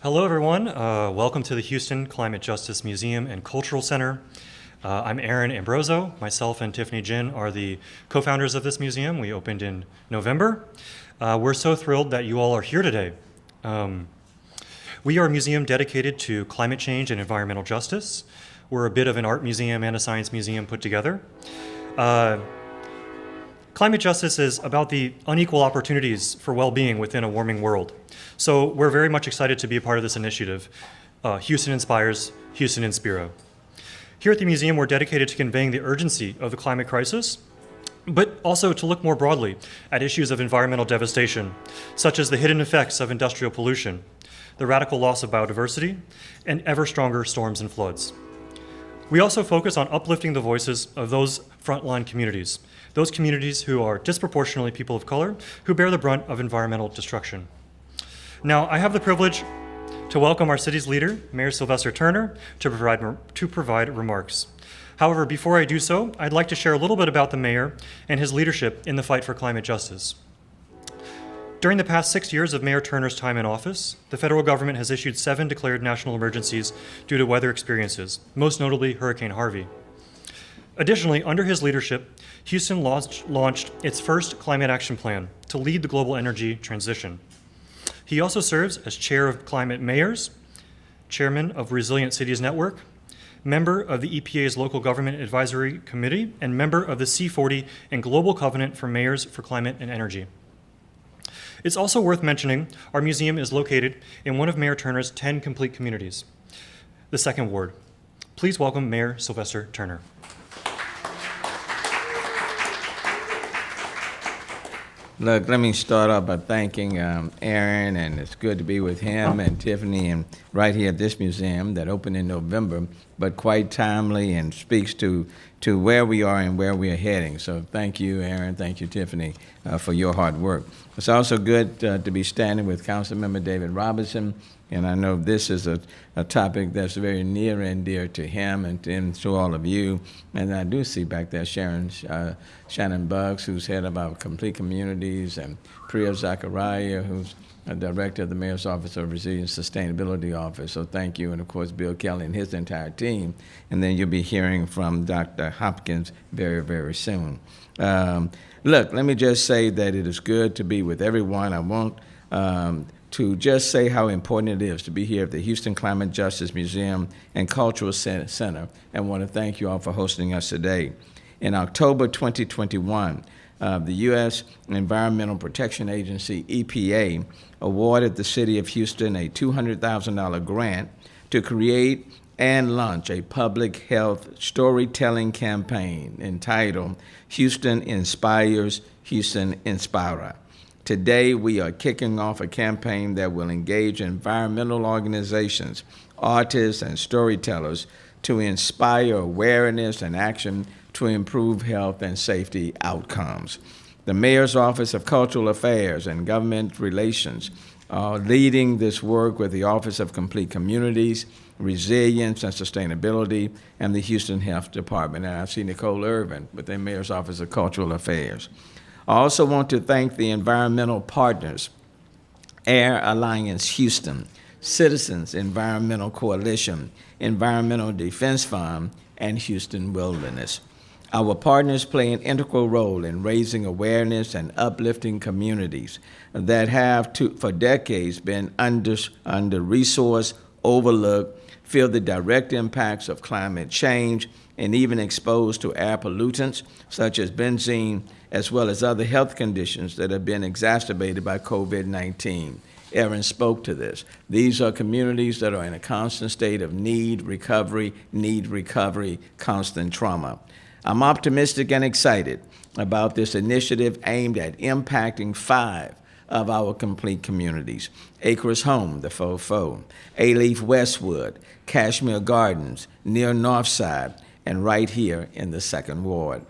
Hello, everyone. Welcome to the Houston Climate Justice Museum and Cultural Center. I'm Aaron Ambroso. Myself and Tiffany Jin are the co-founders of this museum. We opened in November. We're so thrilled that you all are here today. We are a museum dedicated to climate change and environmental justice. We're a bit of an art museum and a science museum put together. Climate justice is about the unequal opportunities for well-being within a warming world. So we're very much excited to be a part of this initiative. Houston Inspires, Houston Inspira. Here at the museum, we're dedicated to conveying the urgency of the climate crisis, but also to look more broadly at issues of environmental devastation, such as the hidden effects of industrial pollution, the radical loss of biodiversity, and ever stronger storms and floods. We also focus on uplifting the voices of those frontline communities, those communities who are disproportionately people of color, who bear the brunt of environmental destruction. Now, I have the privilege to welcome our city's leader, Mayor Sylvester Turner, to provide remarks. However, before I do so, I'd like to share a little bit about the mayor and his leadership in the fight for climate justice. During the past 6 years of Mayor Turner's time in office, the federal government has issued 7 declared national emergencies due to weather experiences, most notably Hurricane Harvey. Additionally, under his leadership, Houston launched its first climate action plan to lead the global energy transition. He also serves as chair of Climate Mayors, chairman of Resilient Cities Network, member of the EPA's Local Government Advisory Committee, and member of the C40 and Global Covenant for Mayors for Climate and Energy. It's also worth mentioning our museum is located in one of Mayor Turner's 10 complete communities, the Second Ward. Please welcome Mayor Sylvester Turner. Look, let me start off by thanking Aaron, and it's good to be with him and Tiffany and right here at this museum that opened in November, but quite timely and speaks to where we are and where we are heading. So thank you, Aaron, thank you, Tiffany, for your hard work. It's also good to be standing with Councilmember David Robinson, and I know this is a topic that's very near and dear to him and to all of you. And I do see back there Shannon Bucks, who's head of our Complete Communities, and Priya Zachariah, who's a director of the Mayor's Office of Resilience Sustainability Office. So thank you, and of course, Bill Kelly and his entire team. And then you'll be hearing from Dr. Hopkins very, very soon. Look, let me just say that it is good to be with everyone. I want to just say how important it is to be here at the Houston Climate Justice Museum and Cultural Center, and want to thank you all for hosting us today. In October 2021, the U.S. Environmental Protection Agency, EPA, awarded the city of Houston a $200,000 grant to create and launch a public health storytelling campaign entitled Houston Inspires, Houston Inspira. Today, we are kicking off a campaign that will engage environmental organizations, artists, and storytellers to inspire awareness and action to improve health and safety outcomes. The Mayor's Office of Cultural Affairs and Government Relations are leading this work with the Office of Complete Communities, Resilience and Sustainability, and the Houston Health Department. And I see Nicole Irvin with the Mayor's Office of Cultural Affairs. I also want to thank the environmental partners, Air Alliance Houston, Citizens Environmental Coalition, Environmental Defense Fund, and Houston Wilderness. Our partners play an integral role in raising awareness and uplifting communities that have, for decades, been under-resourced, overlooked, feel the direct impacts of climate change, and even exposed to air pollutants such as benzene, as well as other health conditions that have been exacerbated by COVID-19. Aaron spoke to this. These are communities that are in a constant state of need recovery, constant trauma. I'm optimistic and excited about this initiative aimed at impacting 5 of our complete communities: Acres Home, the Fofo, A-Leaf Westwood, Cashmere Gardens, near Northside, and right here in the Second Ward.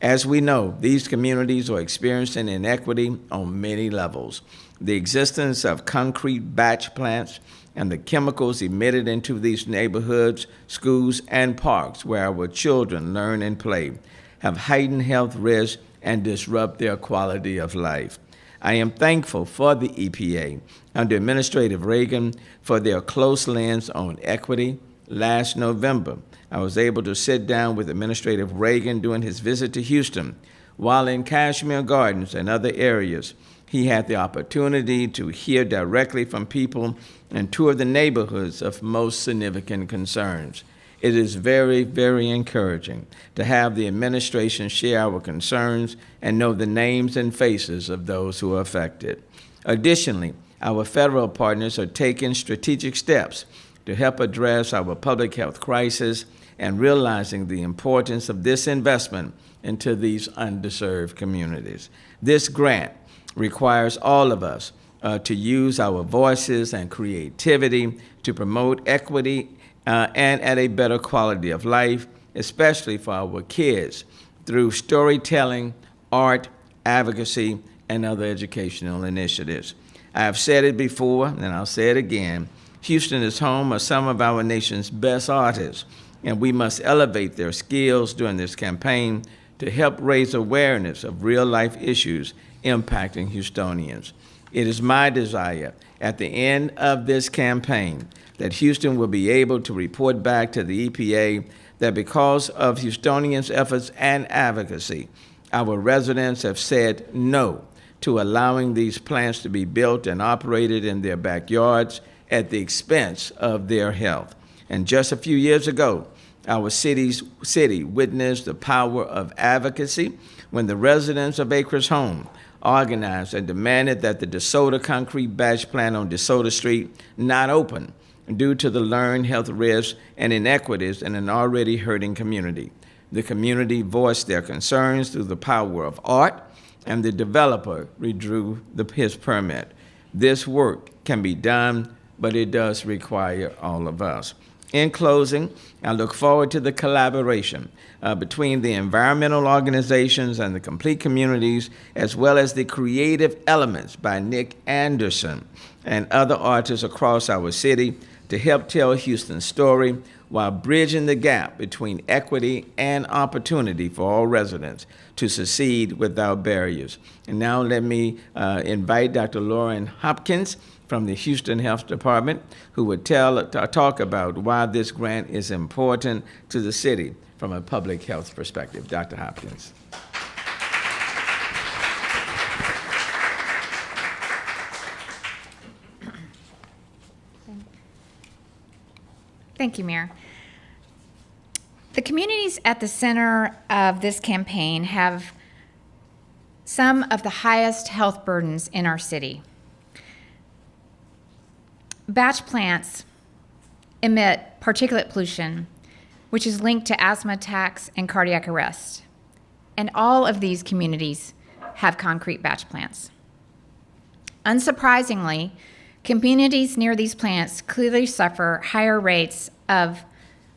As we know, these communities are experiencing inequity on many levels. The existence of concrete batch plants and the chemicals emitted into these neighborhoods, schools, and parks where our children learn and play have heightened health risks and disrupt their quality of life. I am thankful for the EPA under Administrator Reagan for their close lens on equity. Last November, I was able to sit down with Administrator Reagan during his visit to Houston. While in Kashmir Gardens and other areas, he had the opportunity to hear directly from people and tour the neighborhoods of most significant concerns. It is very, very encouraging to have the administration share our concerns and know the names and faces of those who are affected. Additionally, our federal partners are taking strategic steps to help address our public health crisis and realizing the importance of this investment into these underserved communities. This grant requires all of us to use our voices and creativity to promote equity and at a better quality of life, especially for our kids, through storytelling, art, advocacy, and other educational initiatives. I have said it before, and I'll say it again, Houston is home of some of our nation's best artists, and we must elevate their skills during this campaign to help raise awareness of real-life issues impacting Houstonians. It is my desire at the end of this campaign that Houston will be able to report back to the EPA that because of Houstonians' efforts and advocacy, our residents have said no to allowing these plants to be built and operated in their backyards at the expense of their health. And just a few years ago, our city witnessed the power of advocacy when the residents of Acres Home organized and demanded that the DeSoto concrete batch plant on DeSoto Street not open due to the learned health risks and inequities in an already hurting community. The community voiced their concerns through the power of art, and the developer withdrew his permit. This work can be done, but it does require all of us. In closing, I look forward to the collaboration between the environmental organizations and the complete communities, as well as the creative elements by Nick Anderson and other artists across our city to help tell Houston's story while bridging the gap between equity and opportunity for all residents to succeed without barriers. And now let me invite Dr. LOREN Hopkins from the Houston Health Department, who would talk about why this grant is important to the city from a public health perspective. Dr. Hopkins. Thank you, Mayor. The communities at the center of this campaign have some of the highest health burdens in our city. Batch plants emit particulate pollution, which is linked to asthma attacks and cardiac arrest. And all of these communities have concrete batch plants. Unsurprisingly, communities near these plants clearly suffer higher rates of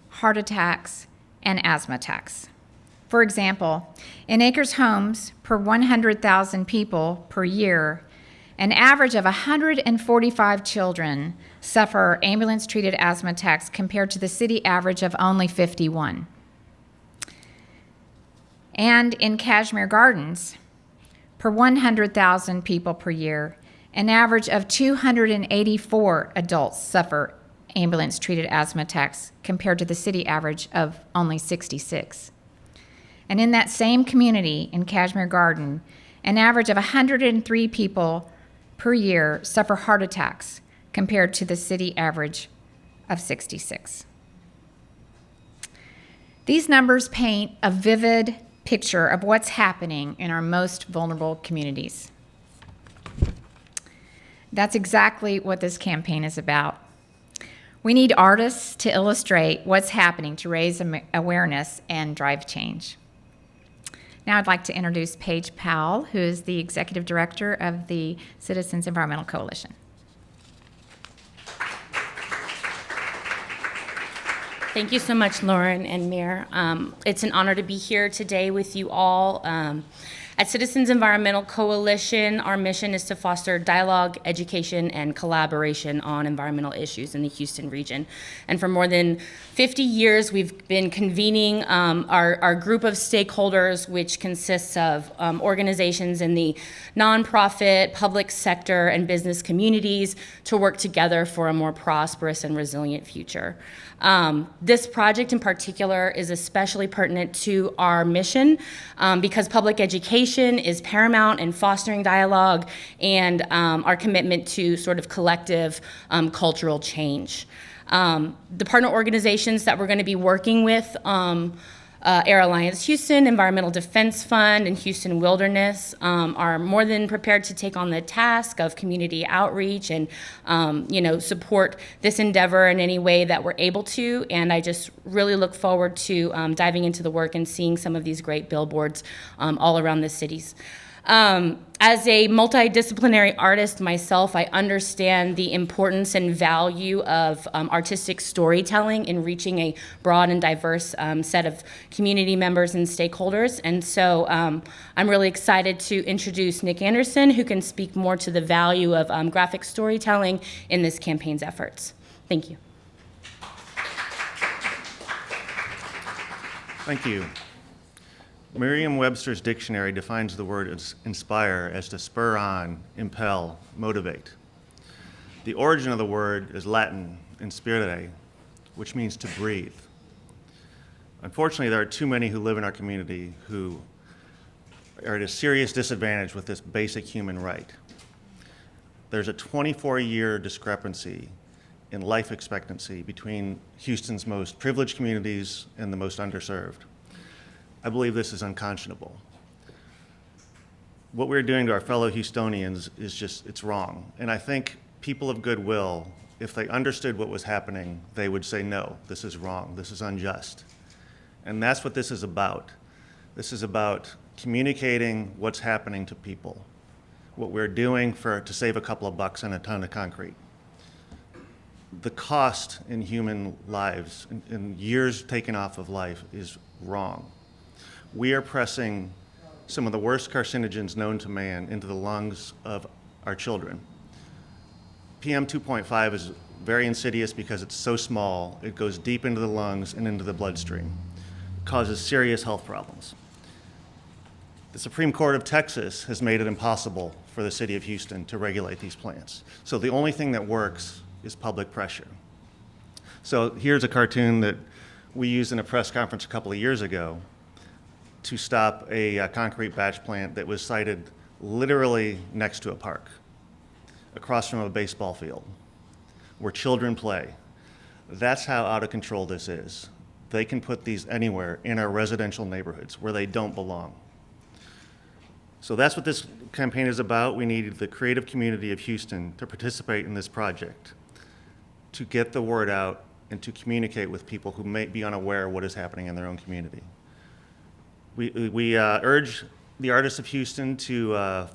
heart attacks and asthma attacks. For example, in Acres Homes, per 100,000 people per year, an average of 145 children suffer ambulance-treated asthma attacks compared to the city average of only 51. And in Kashmir Gardens, per 100,000 people per year, an average of 284 adults suffer ambulance-treated asthma attacks compared to the city average of only 66. And in that same community in Kashmir Garden, an average of 103 people per year suffer heart attacks compared to the city average of 66. These numbers paint a vivid picture of what's happening in our most vulnerable communities. That's exactly what this campaign is about. We need artists to illustrate what's happening to raise awareness and drive change. Now I'd like to introduce Paige Powell, who is the Executive Director of the Citizens Environmental Coalition. Thank you so much, Lauren and Mayor. It's an honor to be here today with you all. At Citizens Environmental Coalition, our mission is to foster dialogue, education, and collaboration on environmental issues in the Houston region. And for more than 50 years, we've been convening our group of stakeholders, which consists of organizations in the nonprofit, public sector, and business communities to work together for a more prosperous and resilient future. This project in particular is especially pertinent to our mission because public education is paramount in fostering dialogue and our commitment to sort of collective cultural change. The partner organizations that we're going to be working with Air Alliance Houston, Environmental Defense Fund, and Houston Wilderness are more than prepared to take on the task of community outreach and, support this endeavor in any way that we're able to. And I just really look forward to diving into the work and seeing some of these great billboards all around the cities. As a multidisciplinary artist myself, I understand the importance and value of artistic storytelling in reaching a broad and diverse set of community members and stakeholders. And so I'm really excited to introduce Nick Anderson, who can speak more to the value of graphic storytelling in this campaign's efforts. Thank you. Thank you. Merriam-Webster's dictionary defines the word inspire as to spur on, impel, motivate. The origin of the word is Latin, inspirare, which means to breathe. Unfortunately, there are too many who live in our community who are at a serious disadvantage with this basic human right. There's a 24-year discrepancy in life expectancy between Houston's most privileged communities and the most underserved. I believe this is unconscionable. What we're doing to our fellow Houstonians is just, it's wrong. And I think people of goodwill, if they understood what was happening, they would say, no, this is wrong, this is unjust. And that's what this is about. This is about communicating what's happening to people, what we're doing to save a couple of bucks and a ton of concrete. The cost in human lives, in years taken off of life, is wrong. We are pressing some of the worst carcinogens known to man into the lungs of our children. PM 2.5 is very insidious because it's so small, it goes deep into the lungs and into the bloodstream. It causes serious health problems. The Supreme Court of Texas has made it impossible for the city of Houston to regulate these plants. So the only thing that works is public pressure. So here's a cartoon that we used in a press conference a couple of years ago to stop a concrete batch plant that was sited literally next to a park, across from a baseball field, where children play. That's how out of control this is. They can put these anywhere in our residential neighborhoods where they don't belong. So that's what this campaign is about. We need the creative community of Houston to participate in this project, to get the word out and to communicate with people who may be unaware of what is happening in their own community. We urge the artists of Houston to go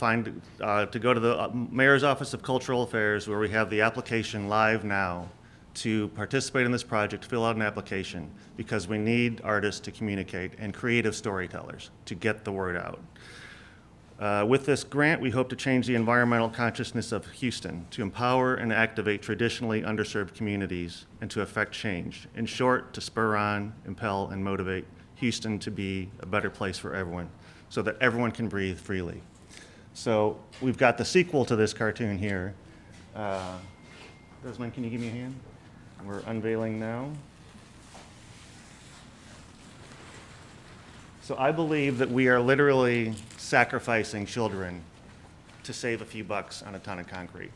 to the Mayor's Office of Cultural Affairs, where we have the application live now, to participate in this project, fill out an application, because we need artists to communicate and creative storytellers to get the word out. With this grant, we hope to change the environmental consciousness of Houston, to empower and activate traditionally underserved communities, and to affect change. In short, to spur on, impel, and motivate Houston to be a better place for everyone, so that everyone can breathe freely. So we've got the sequel to this cartoon here. Desmond, can you give me a hand? We're unveiling now. So I believe that we are literally sacrificing children to save a few bucks on a ton of concrete.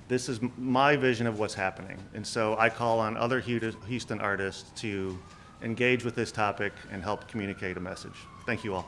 This is my vision of what's happening. And so I call on other Houston artists to engage with this topic and help communicate a message. Thank you all.